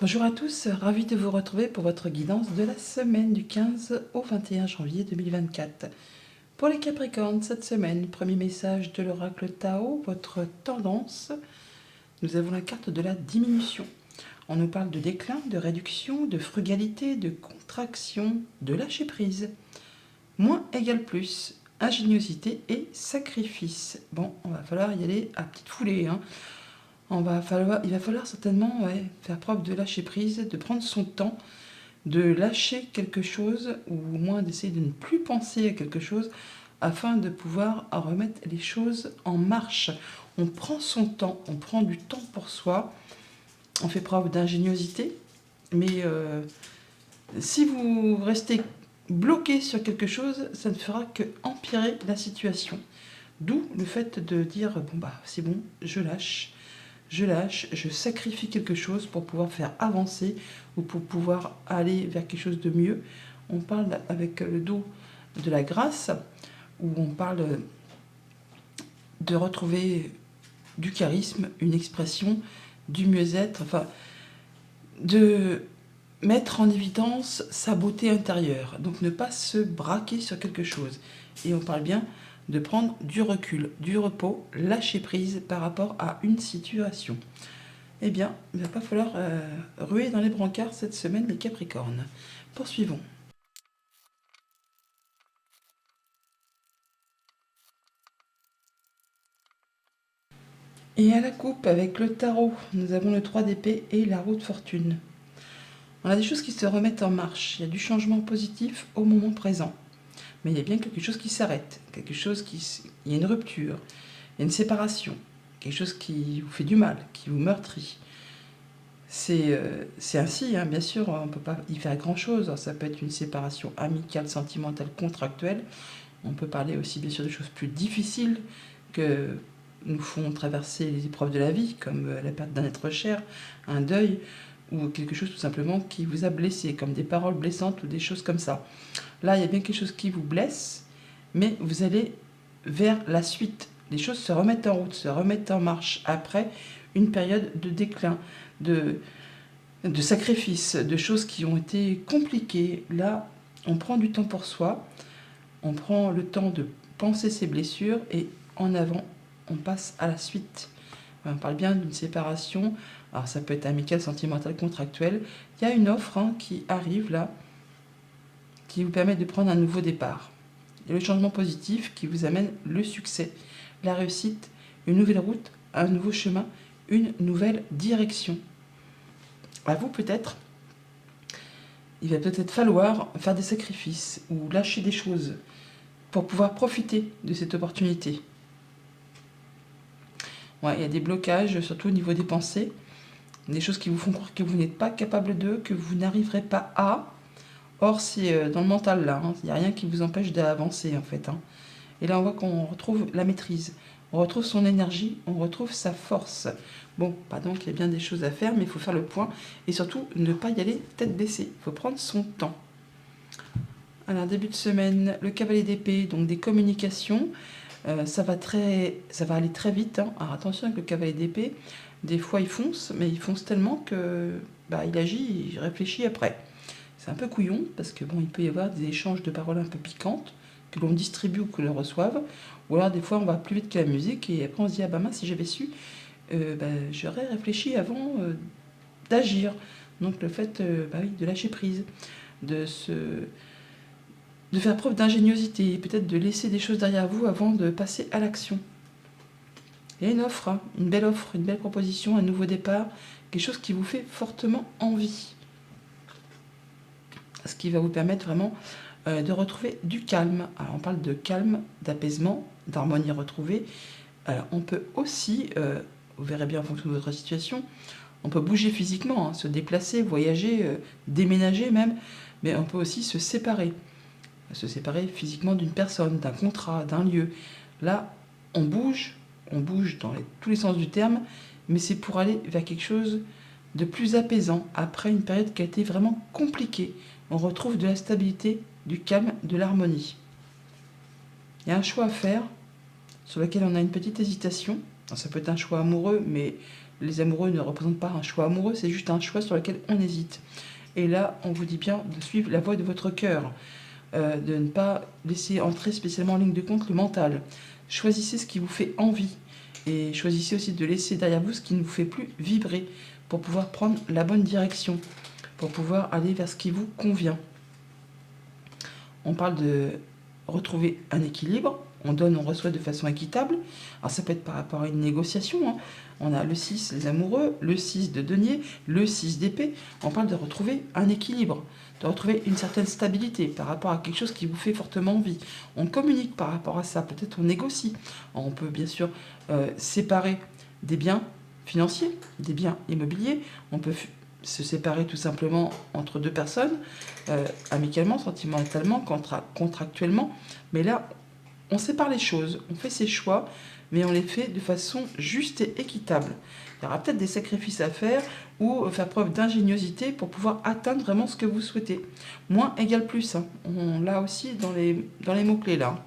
Bonjour à tous, ravi de vous retrouver pour votre guidance de la semaine du 15 au 21 janvier 2024. Pour les Capricornes, cette semaine, premier message de l'oracle Tao, votre tendance, nous avons la carte de la diminution. On nous parle de déclin, de réduction, de frugalité, de contraction, de lâcher prise. Moins égale plus, ingéniosité et sacrifice. Bon, on va falloir y aller à petite foulée, hein. Il va falloir certainement faire preuve de lâcher prise, de prendre son temps, de lâcher quelque chose, ou au moins d'essayer de ne plus penser à quelque chose, afin de pouvoir remettre les choses en marche. On prend son temps, on prend du temps pour soi, on fait preuve d'ingéniosité, mais si vous restez bloqué sur quelque chose, ça ne fera que empirer la situation. D'où le fait de dire, bon bah c'est bon, je lâche, je sacrifie quelque chose pour pouvoir faire avancer ou pour pouvoir aller vers quelque chose de mieux. On parle avec le dos de la grâce, où on parle de retrouver du charisme, une expression, du mieux-être, enfin, de mettre en évidence sa beauté intérieure. Donc ne pas se braquer sur quelque chose. Et on parle bien de prendre du recul, du repos, lâcher prise par rapport à une situation. Eh bien, il ne va pas falloir ruer dans les brancards cette semaine, les Capricornes. Poursuivons. Et à la coupe, avec le tarot, nous avons le 3 d'épée et la roue de fortune. On a des choses qui se remettent en marche. Il y a du changement positif au moment présent. Mais il y a bien quelque chose qui s'arrête. Il y a une rupture, il y a une séparation. Quelque chose qui vous fait du mal, qui vous meurtrit. C'est ainsi, hein, bien sûr, on ne peut pas y faire grand-chose. Ça peut être une séparation amicale, sentimentale, contractuelle. On peut parler aussi, bien sûr, de choses plus difficiles que nous font traverser les épreuves de la vie, comme la perte d'un être cher, un deuil, ou quelque chose tout simplement qui vous a blessé, comme des paroles blessantes ou des choses comme ça. Là, il y a bien quelque chose qui vous blesse, mais vous allez vers la suite. Les choses se remettent en route, se remettent en marche après une période de déclin, de sacrifice, de choses qui ont été compliquées. Là, on prend du temps pour soi, on prend le temps de penser ses blessures et en avant, on passe à la suite. On parle bien d'une séparation, alors ça peut être amical, sentimental, contractuel. Il y a une offre qui arrive là, qui vous permet de prendre un nouveau départ. Il y a le changement positif qui vous amène le succès, la réussite, une nouvelle route, un nouveau chemin, une nouvelle direction. À vous peut-être, il va peut-être falloir faire des sacrifices ou lâcher des choses pour pouvoir profiter de cette opportunité. Ouais, il y a des blocages, surtout au niveau des pensées, des choses qui vous font croire que vous n'êtes pas capable de, que vous n'arriverez pas à. Or, c'est dans le mental là, il n'y a rien qui vous empêche d'avancer en fait. Et là, on voit qu'on retrouve la maîtrise, on retrouve son énergie, on retrouve sa force. Bon, pas donc, il y a bien des choses à faire, mais il faut faire le point et surtout ne pas y aller tête baissée. Il faut prendre son temps. Alors, début de semaine, le cavalier d'épée, donc des communications. Ça va aller très vite. Alors attention avec le cavalier d'épée, des fois il fonce, mais il fonce tellement que il agit, il réfléchit après. C'est un peu couillon, parce que bon, il peut y avoir des échanges de paroles un peu piquantes, que l'on distribue ou que l'on reçoive, ou alors des fois on va plus vite que la musique, et après on se dit, ah bah mince, si j'avais su, j'aurais réfléchi avant d'agir. Donc le fait de lâcher prise, de faire preuve d'ingéniosité, peut-être de laisser des choses derrière vous avant de passer à l'action. Il y a une offre, une belle offre, une belle proposition, un nouveau départ, quelque chose qui vous fait fortement envie. Ce qui va vous permettre vraiment de retrouver du calme. Alors on parle de calme, d'apaisement, d'harmonie retrouvée. Alors on peut aussi, vous verrez bien en fonction de votre situation, on peut bouger physiquement, se déplacer, voyager, déménager même, mais on peut aussi se séparer physiquement d'une personne, d'un contrat, d'un lieu. Là, on bouge dans tous les sens du terme, mais c'est pour aller vers quelque chose de plus apaisant après une période qui a été vraiment compliquée. On retrouve de la stabilité, du calme, de l'harmonie. Il y a un choix à faire sur lequel on a une petite hésitation. Alors, ça peut être un choix amoureux, mais Les amoureux ne représentent pas un choix amoureux, c'est juste un choix sur lequel on hésite. Et là, on vous dit bien de suivre la voie de votre cœur, de ne pas laisser entrer spécialement en ligne de compte le mental. Choisissez ce qui vous fait envie et choisissez aussi de laisser derrière vous ce qui ne vous fait plus vibrer pour pouvoir prendre la bonne direction, pour pouvoir aller vers ce qui vous convient. On parle de retrouver un équilibre. On donne, on reçoit de façon équitable. Alors ça peut être par rapport à une négociation. Hein. On a le 6, les amoureux, le 6 de denier, le 6 d'épée. On parle de retrouver un équilibre, de retrouver une certaine stabilité par rapport à quelque chose qui vous fait fortement envie. On communique par rapport à ça, peut-être on négocie. On peut bien sûr séparer des biens financiers, des biens immobiliers. On peut se séparer tout simplement entre deux personnes, amicalement, sentimentalement, contractuellement. Mais là, on sépare les choses, on fait ses choix, mais on les fait de façon juste et équitable. Il y aura peut-être des sacrifices à faire ou faire preuve d'ingéniosité pour pouvoir atteindre vraiment ce que vous souhaitez. Moins égale plus, hein. On l'a aussi dans les mots-clés là.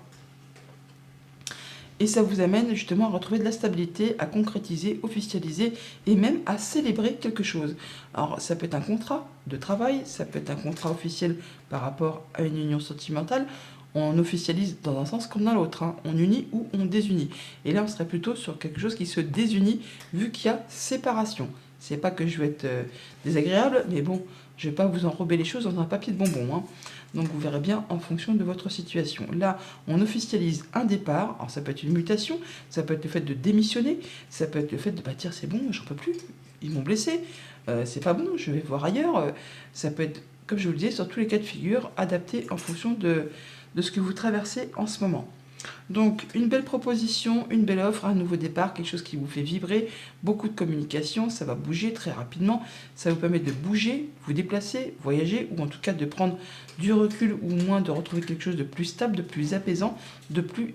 Et ça vous amène justement à retrouver de la stabilité, à concrétiser, officialiser et même à célébrer quelque chose. Alors ça peut être un contrat de travail, ça peut être un contrat officiel par rapport à une union sentimentale. On officialise dans un sens comme dans l'autre, hein. On unit ou on désunit. Et là on serait plutôt sur quelque chose qui se désunit vu qu'il y a séparation. C'est pas que je vais être désagréable, mais bon, je vais pas vous enrober les choses dans un papier de bonbons, hein. Donc vous verrez bien en fonction de votre situation. Là, on officialise un départ. Alors ça peut être une mutation, ça peut être le fait de démissionner, ça peut être le fait de dire c'est bon, j'en peux plus, ils m'ont blessé, c'est pas bon, je vais voir ailleurs. Ça peut être, comme je vous le disais, sur tous les cas de figure, adapté en fonction de ce que vous traversez en ce moment. Donc une belle proposition, une belle offre, un nouveau départ, quelque chose qui vous fait vibrer, beaucoup de communication, ça va bouger très rapidement, ça vous permet de bouger, vous déplacer, voyager, ou en tout cas de prendre du recul, ou au moins de retrouver quelque chose de plus stable, de plus apaisant, de plus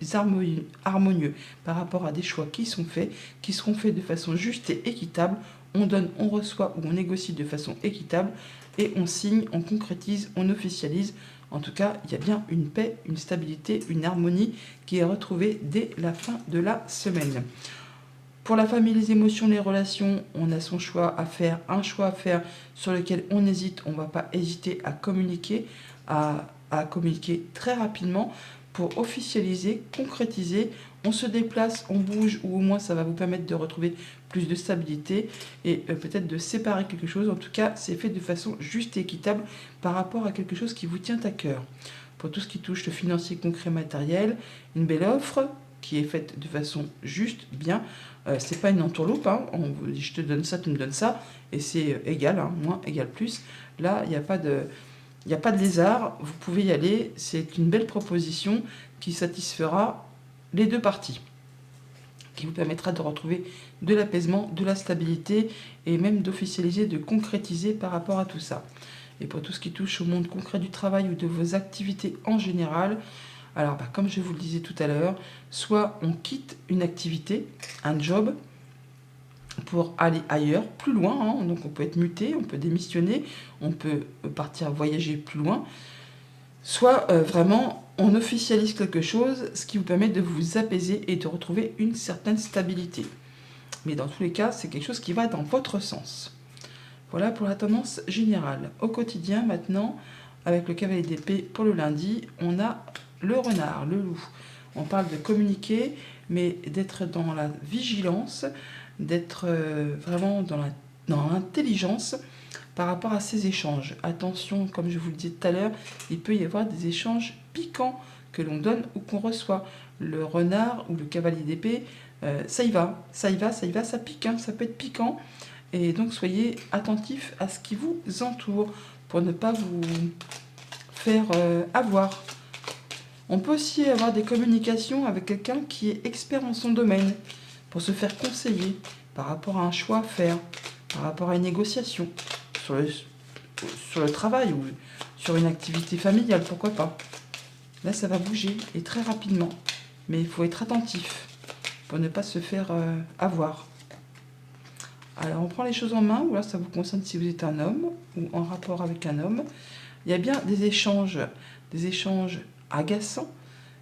harmonieux par rapport à des choix qui sont faits, qui seront faits de façon juste et équitable. On donne, on reçoit ou on négocie de façon équitable et on signe, on concrétise, on officialise. En tout cas, il y a bien une paix, une stabilité, une harmonie qui est retrouvée dès la fin de la semaine. Pour la famille, les émotions, les relations, on a son choix à faire, un choix à faire sur lequel on hésite. On ne va pas hésiter à communiquer, à communiquer très rapidement pour officialiser, concrétiser. On se déplace, on bouge, ou au moins ça va vous permettre de retrouver plus de stabilité et peut-être de séparer quelque chose. En tout cas, c'est fait de façon juste et équitable par rapport à quelque chose qui vous tient à cœur. Pour tout ce qui touche le financier, concret, matériel, une belle offre qui est faite de façon juste, bien. C'est pas une entourloupe, hein. On vous dit je te donne ça, tu me donnes ça, et c'est égal, hein, moins égale plus. Là, il n'y a pas de lézard, vous pouvez y aller. C'est une belle proposition qui satisfera les deux parties, qui vous permettra de retrouver de l'apaisement, de la stabilité et même d'officialiser, de concrétiser par rapport à tout ça. Et pour tout ce qui touche au monde concret du travail ou de vos activités en général, alors comme je vous le disais tout à l'heure, soit on quitte une activité, un job, pour aller ailleurs, plus loin, hein. Donc on peut être muté, on peut démissionner, on peut partir voyager plus loin, soit vraiment on officialise quelque chose, ce qui vous permet de vous apaiser et de retrouver une certaine stabilité. Mais dans tous les cas, c'est quelque chose qui va dans votre sens. Voilà pour la tendance générale. Au quotidien maintenant, avec le cavalier d'épée pour le lundi, on a le renard, le loup. On parle de communiquer, mais d'être dans la vigilance, d'être vraiment dans l'intelligence par rapport à ces échanges. Attention, comme je vous le disais tout à l'heure, il peut y avoir des échanges piquants que l'on donne ou qu'on reçoit. Le renard ou le cavalier d'épée, ça y va, ça pique, hein, ça peut être piquant. Et donc soyez attentifs à ce qui vous entoure pour ne pas vous faire avoir. On peut aussi avoir des communications avec quelqu'un qui est expert en son domaine pour se faire conseiller par rapport à un choix à faire, par rapport à une négociation, sur le travail ou sur une activité familiale, pourquoi pas. Là, ça va bouger et très rapidement. Mais il faut être attentif pour ne pas se faire avoir. Alors, on prend les choses en main, ou là, ça vous concerne si vous êtes un homme ou en rapport avec un homme. Il y a bien des échanges agaçants,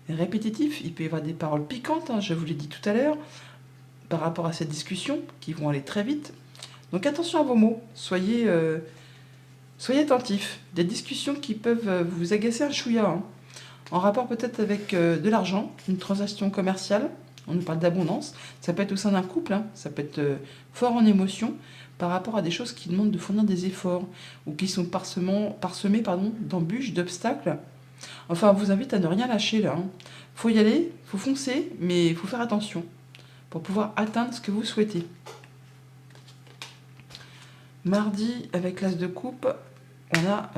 répétitifs. Il peut y avoir des paroles piquantes, hein, je vous l'ai dit tout à l'heure. par rapport à cette discussion, qui vont aller très vite. Donc attention à vos mots, soyez attentifs. Des discussions qui peuvent vous agacer un chouïa, hein. En rapport peut-être avec de l'argent, une transaction commerciale, on nous parle d'abondance, ça peut être au sein d'un couple, hein, ça peut être fort en émotion, par rapport à des choses qui demandent de fournir des efforts, ou qui sont parsemées d'embûches, d'obstacles. Enfin, on vous invite à ne rien lâcher là, hein. Faut y aller, faut foncer, mais il faut faire attention pour pouvoir atteindre ce que vous souhaitez. Mardi, avec l'as de coupe, on a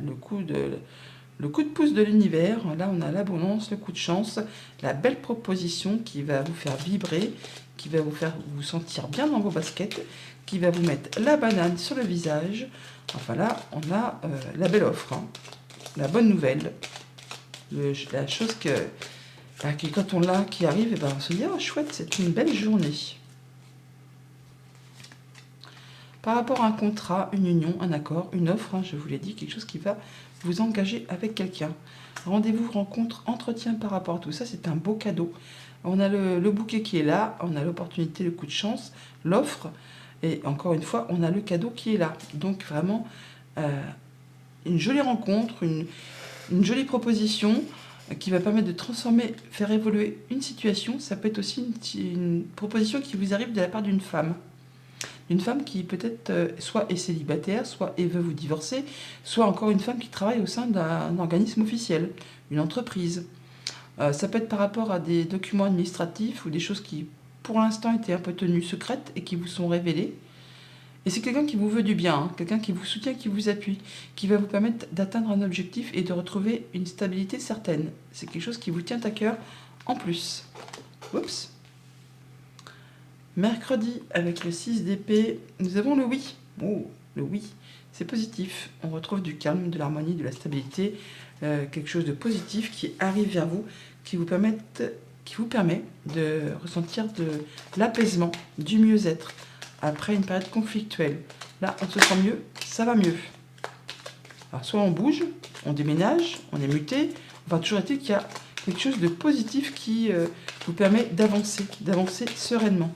le coup de pouce de l'univers. Là, on a l'abondance, le coup de chance, la belle proposition qui va vous faire vibrer, qui va vous faire vous sentir bien dans vos baskets, qui va vous mettre la banane sur le visage. Enfin là, on a la belle offre, hein, la bonne nouvelle, la chose que quand on l'a, qui arrive, et ben on se dit « Oh, chouette, c'est une belle journée ». Par rapport à un contrat, une union, un accord, une offre, hein, je vous l'ai dit, quelque chose qui va vous engager avec quelqu'un. Rendez-vous, rencontre, entretien par rapport à tout ça, c'est un beau cadeau. On a le bouquet qui est là, on a l'opportunité, le coup de chance, l'offre, et encore une fois, on a le cadeau qui est là. Donc vraiment, une jolie rencontre, une jolie proposition qui va permettre de transformer, faire évoluer une situation. Ça peut être aussi une proposition qui vous arrive de la part d'une femme. Une femme qui peut-être soit est célibataire, soit veut vous divorcer, soit encore une femme qui travaille au sein d'un organisme officiel, une entreprise. Ça peut être par rapport à des documents administratifs ou des choses qui, pour l'instant, étaient un peu tenues secrètes et qui vous sont révélées. Et c'est quelqu'un qui vous veut du bien, hein, quelqu'un qui vous soutient, qui vous appuie, qui va vous permettre d'atteindre un objectif et de retrouver une stabilité certaine. C'est quelque chose qui vous tient à cœur en plus. Oups. Mercredi, avec le 6 d'épée, nous avons le oui. Oh, le oui, c'est positif. On retrouve du calme, de l'harmonie, de la stabilité, quelque chose de positif qui arrive vers vous, qui vous permet de ressentir de l'apaisement, du mieux-être, après une période conflictuelle. Là, on se sent mieux, ça va mieux. Alors, soit on bouge, on déménage, on est muté, enfin, toujours est-il qu'il y a quelque chose de positif qui vous permet d'avancer sereinement.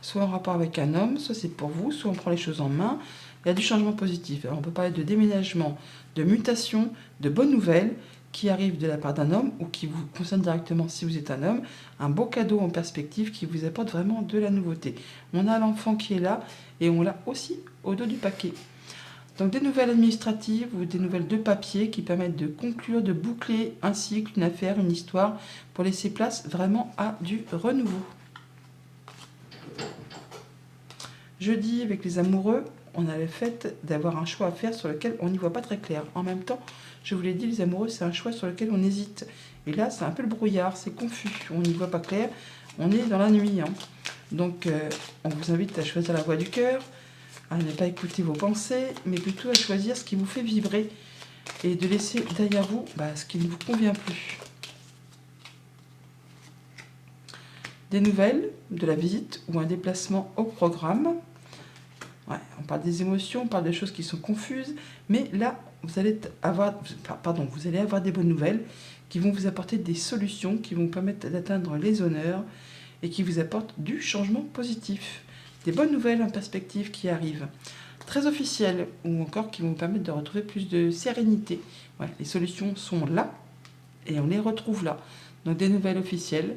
Soit en rapport avec un homme, soit c'est pour vous, soit on prend les choses en main. Il y a du changement positif. Alors on peut parler de déménagement, de mutation, de bonnes nouvelles qui arrivent de la part d'un homme ou qui vous concernent directement si vous êtes un homme. Un beau cadeau en perspective qui vous apporte vraiment de la nouveauté. On a l'enfant qui est là et on l'a aussi au dos du paquet. Donc des nouvelles administratives ou des nouvelles de papier qui permettent de conclure, de boucler un cycle, une affaire, une histoire pour laisser place vraiment à du renouveau. Jeudi, avec les amoureux, on a le fait d'avoir un choix à faire sur lequel on n'y voit pas très clair. En même temps, je vous l'ai dit, les amoureux, c'est un choix sur lequel on hésite. Et là, c'est un peu le brouillard, c'est confus, on n'y voit pas clair, on est dans la nuit, hein. Donc, on vous invite à choisir la voie du cœur, à ne pas écouter vos pensées, mais plutôt à choisir ce qui vous fait vibrer et de laisser derrière vous ce qui ne vous convient plus. Des nouvelles, de la visite ou un déplacement au programme. Ouais, on parle des émotions, on parle des choses qui sont confuses, mais là, vous allez avoir des bonnes nouvelles qui vont vous apporter des solutions, qui vont vous permettre d'atteindre les honneurs et qui vous apportent du changement positif. Des bonnes nouvelles en perspective qui arrivent, très officielles, ou encore qui vont vous permettre de retrouver plus de sérénité. Ouais, les solutions sont là et on les retrouve là. Donc des nouvelles officielles,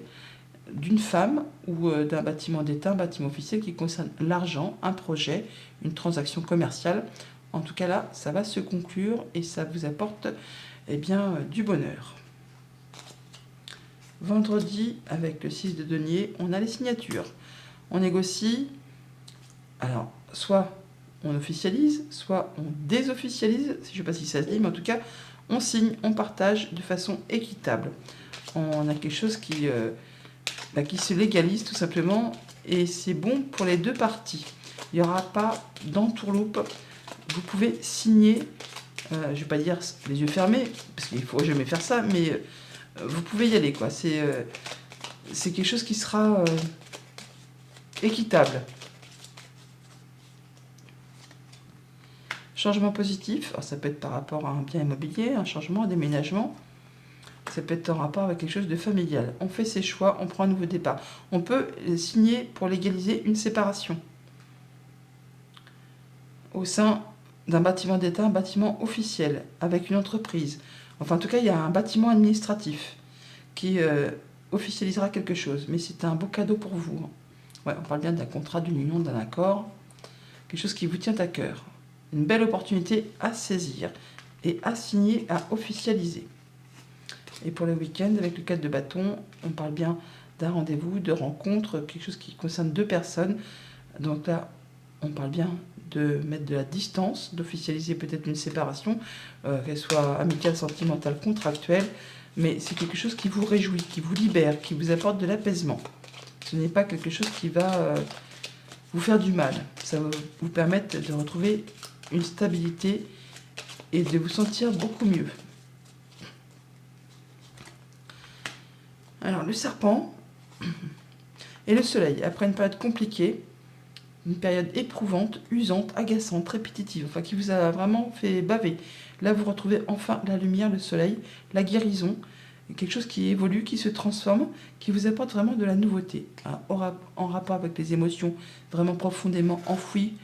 d'une femme ou d'un bâtiment d'État, un bâtiment officiel qui concerne l'argent, un projet, une transaction commerciale. En tout cas là, ça va se conclure et ça vous apporte du bonheur. Vendredi, avec le 6 de denier, on a les signatures. On négocie, alors soit on officialise, soit on désofficialise, je ne sais pas si ça se dit, mais en tout cas, on signe, on partage de façon équitable. On a quelque chose qui se légalise tout simplement et c'est bon pour les deux parties. Il n'y aura pas d'entourloupe. Vous pouvez signer, je ne vais pas dire les yeux fermés, parce qu'il ne faut jamais faire ça, mais vous pouvez y aller, quoi. C'est quelque chose qui sera équitable. Changement positif, alors ça peut être par rapport à un bien immobilier, un changement, un déménagement. Ça peut être en rapport avec quelque chose de familial. On fait ses choix, on prend un nouveau départ. On peut signer pour légaliser une séparation au sein d'un bâtiment d'État, un bâtiment officiel, avec une entreprise. Enfin, en tout cas, il y a un bâtiment administratif qui officialisera quelque chose. Mais c'est un beau cadeau pour vous. Ouais, on parle bien d'un contrat, d'une union, d'un accord. Quelque chose qui vous tient à cœur. Une belle opportunité à saisir et à signer, à officialiser. Et pour le week-end, avec le 4 de bâton, on parle bien d'un rendez-vous, de rencontre, quelque chose qui concerne deux personnes. Donc là, on parle bien de mettre de la distance, d'officialiser peut-être une séparation, qu'elle soit amicale, sentimentale, contractuelle, mais c'est quelque chose qui vous réjouit, qui vous libère, qui vous apporte de l'apaisement. Ce n'est pas quelque chose qui va vous faire du mal. Ça va vous permettre de retrouver une stabilité et de vous sentir beaucoup mieux. Alors, le serpent et le soleil, après une période compliquée, une période éprouvante, usante, agaçante, répétitive, enfin qui vous a vraiment fait baver. Là, vous retrouvez enfin la lumière, le soleil, la guérison, quelque chose qui évolue, qui se transforme, qui vous apporte vraiment de la nouveauté, hein, en rapport avec les émotions vraiment profondément enfouies,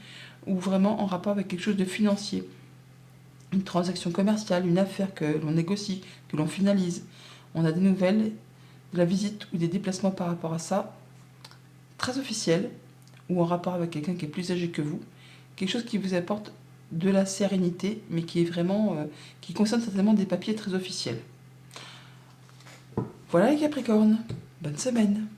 ou vraiment en rapport avec quelque chose de financier. Une transaction commerciale, une affaire que l'on négocie, que l'on finalise. On a des nouvelles, de la visite ou des déplacements par rapport à ça, très officiel, ou en rapport avec quelqu'un qui est plus âgé que vous, quelque chose qui vous apporte de la sérénité, mais qui est vraiment, qui concerne certainement des papiers très officiels. Voilà les Capricornes, bonne semaine.